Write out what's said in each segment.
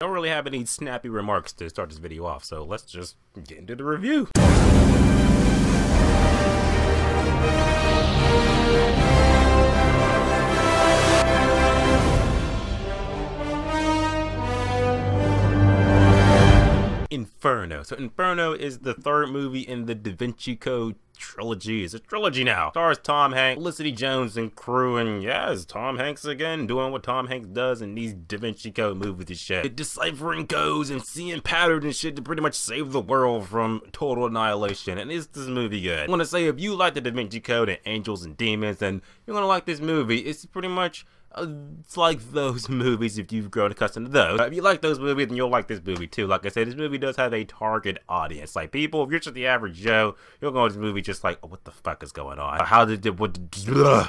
Don't really have any snappy remarks to start this video off, so let's just get into the review. Inferno. So Inferno is the third movie in the Da Vinci Code trilogy. It's a trilogy now. Stars Tom Hanks, Felicity Jones, and crew, and yeah, it's Tom Hanks again doing what Tom Hanks does in these Da Vinci Code movies and shit. Deciphering codes and seeing patterns and shit to pretty much save the world from total annihilation. And is this movie good? I'm gonna say if you like the Da Vinci Code and Angels and Demons, then you're gonna like this movie. It's pretty much it's like those movies if you've grown accustomed to those. If you like those movies, then you'll like this movie too. Like I said, this movie does have a target audience. Like people, if you're just the average Joe, you'll go to this movie just like, oh, what the fuck is going on? How did it, what,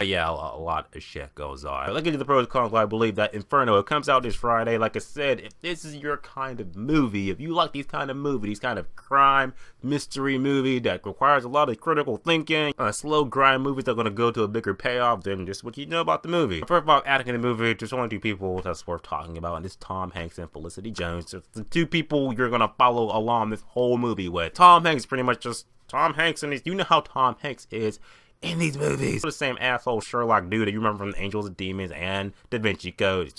yeah, a lot of shit goes on. But looking at the pros and cons, I believe that Inferno, it comes out this Friday. Like I said, if this is your kind of movie, if you like these kind of movies, these kind of crime, mystery movie that requires a lot of critical thinking, slow grind movies that are going to go to a bigger payoff, then just what you know about the movie. First of all, in the movie, there's only two people that's worth talking about, and it's Tom Hanks and Felicity Jones. It's the two people you're gonna follow along this whole movie with. Tom Hanks pretty much just Tom Hanks, and you know how Tom Hanks is in these movies. The same asshole Sherlock dude that you remember from the Angels and Demons and Da Vinci Code.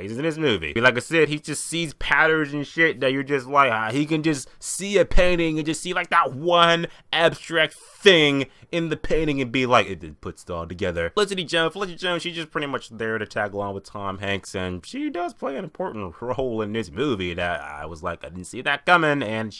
He's in this movie. Like I said, he just sees patterns and shit that you're just like, he can just see a painting and just see like that one abstract thing in the painting and be like, it puts it all together. Felicity Jones, she's just pretty much there to tag along with Tom Hanks, and she does play an important role in this movie that I was like, I didn't see that coming, and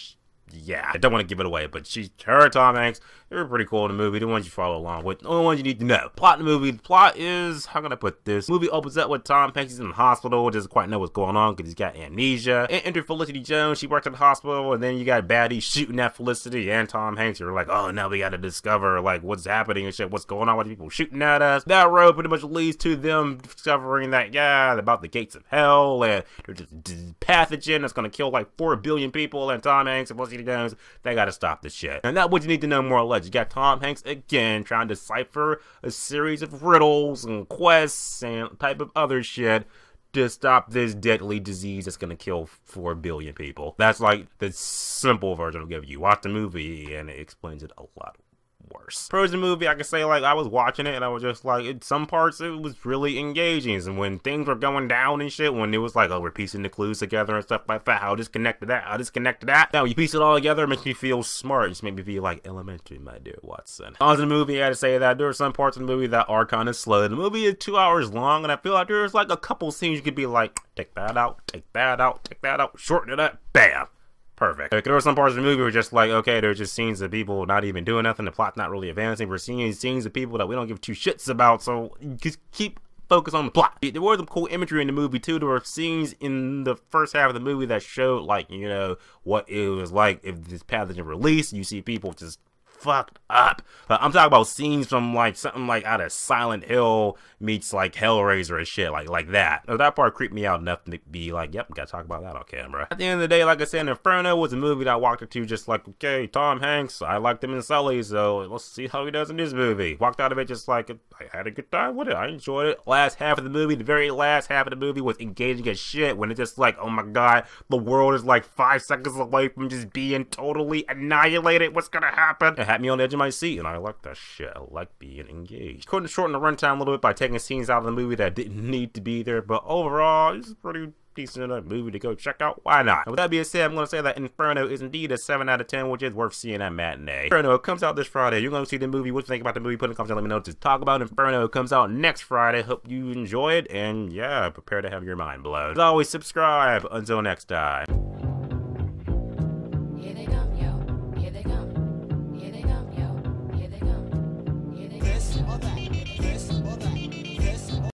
yeah, I don't want to give it away, but her, Tom Hanks, they were pretty cool in the movie. The ones you follow along with, the only ones you need to know. Plot in the movie, the plot is, how can I put this? The movie opens up with Tom Hanks in the hospital, doesn't quite know what's going on because he's got amnesia. Enter Felicity Jones, she works at the hospital, and then you got baddies shooting at Felicity and Tom Hanks. You're like, oh, now we gotta discover like what's happening and shit, what's going on with people shooting at us. That road pretty much leads to them discovering that, yeah, about the gates of hell, and there's just pathogen that's gonna kill like 4 billion people, and Tom Hanks and Felicity Jones, they gotta stop this shit. And that's what you need to know more or less. You got Tom Hanks again trying to decipher a series of riddles and quests and type of other shit to stop this deadly disease that's gonna kill 4 billion people. That's like the simple version I'll give you. Watch the movie and it explains it a lot worse. Pros of the movie, I can say, like, I was watching it and I was just like, in some parts it was really engaging, and when things were going down and shit, when it was like, oh, we're piecing the clues together and stuff like that, how this connected that, how this connected that. Now, when you piece it all together, it makes me feel smart. It just made me feel like elementary, my dear Watson. On the movie, I had to say that there are some parts of the movie that are kind of slow. The movie is 2 hours long, and I feel like there's like a couple scenes you could be like, take that out, take that out, take that out, shorten it up, bam. Perfect. Like, there were some parts of the movie where just like, okay, there's just scenes of people not even doing nothing, the plot's not really advancing, we're seeing scenes of people that we don't give two shits about, so just keep focus on the plot. There was some cool imagery in the movie too. There were scenes in the first half of the movie that showed, like, you know, what it was like if this pathogen released. You see people just fucked up. I'm talking about scenes from like something like out of Silent Hill meets like Hellraiser and shit like that. So that part creeped me out enough to be like, yep, gotta talk about that on camera. At the end of the day, like I said, Inferno was a movie that I walked into just like, okay, Tom Hanks, I liked him in Sully, so let's see how he does in this movie. Walked out of it just like, I had a good time with it, I enjoyed it. Last half of the movie, the very last half of the movie was engaging as shit, when it's just like, oh my god, the world is like 5 seconds away from just being totally annihilated. What's gonna happen? It had me on the edge of my seat, and I like that shit. I like being engaged. Couldn't shorten the runtime a little bit by taking scenes out of the movie that didn't need to be there, but overall, it's a pretty decent enough movie to go check out. Why not? And with that being said, I'm going to say that Inferno is indeed a 7 out of 10, which is worth seeing at matinee. Inferno comes out this Friday. You're going to see the movie. What you think about the movie? Put in the comments and let me know. Just talk about Inferno. It comes out next Friday. Hope you enjoy it, and yeah, prepare to have your mind blown. As always, subscribe. Until next time.